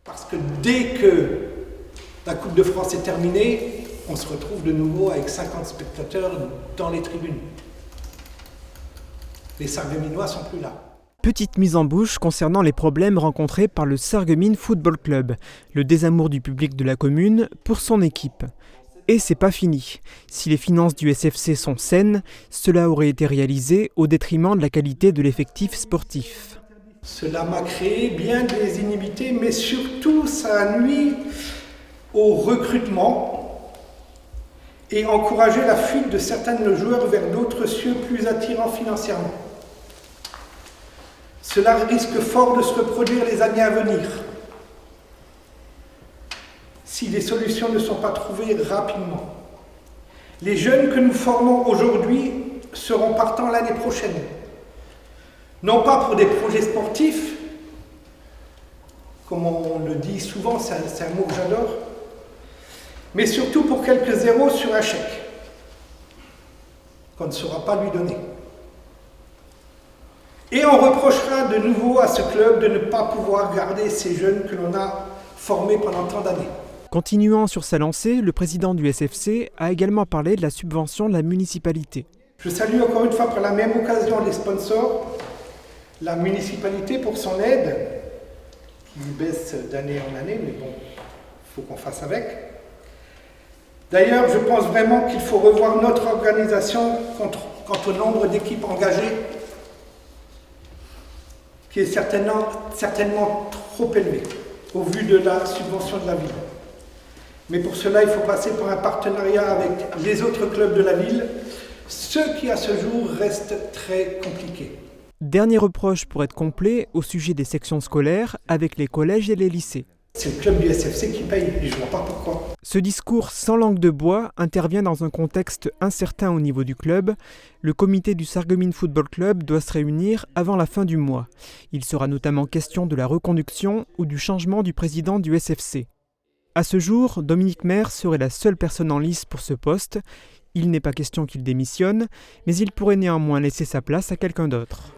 Parce que dès que la Coupe de France est terminée, on se retrouve de nouveau avec 50 spectateurs dans les tribunes. Les Sarregueminois sont plus là. Petite mise en bouche concernant les problèmes rencontrés par le Sarreguemines Football Club, le désamour du public de la commune pour son équipe. Et c'est pas fini. Si les finances du SFC sont saines, cela aurait été réalisé au détriment de la qualité de l'effectif sportif. Cela m'a créé bien des inhibités, mais surtout ça nuit au recrutement et encouragé la fuite de certains de nos joueurs vers d'autres cieux plus attirants financièrement. Cela risque fort de se reproduire les années à venir, si les solutions ne sont pas trouvées rapidement. Les jeunes que nous formons aujourd'hui seront partants l'année prochaine. Non pas pour des projets sportifs, comme on le dit souvent, c'est un mot que j'adore, mais surtout pour quelques zéros sur un chèque, qu'on ne saura pas lui donner. Et on reprochera de nouveau à ce club de ne pas pouvoir garder ces jeunes que l'on a formés pendant tant d'années. Continuant sur sa lancée, le président du SFC a également parlé de la subvention de la municipalité. Je salue encore une fois par la même occasion les sponsors, la municipalité pour son aide, qui baisse d'année en année, mais bon, il faut qu'on fasse avec. D'ailleurs, je pense vraiment qu'il faut revoir notre organisation quant au nombre d'équipes engagées, qui est certainement trop élevé au vu de la subvention de la ville. Mais pour cela, il faut passer par un partenariat avec les autres clubs de la ville, ce qui à ce jour reste très compliqué. Dernier reproche pour être complet au sujet des sections scolaires avec les collèges et les lycées. C'est le club du SFC qui paye, et je ne vois pas pourquoi. Ce discours sans langue de bois intervient dans un contexte incertain au niveau du club. Le comité du Sarreguemines Football Club doit se réunir avant la fin du mois. Il sera notamment question de la reconduction ou du changement du président du SFC. À ce jour, Dominique Maire serait la seule personne en lice pour ce poste. Il n'est pas question qu'il démissionne, mais il pourrait néanmoins laisser sa place à quelqu'un d'autre.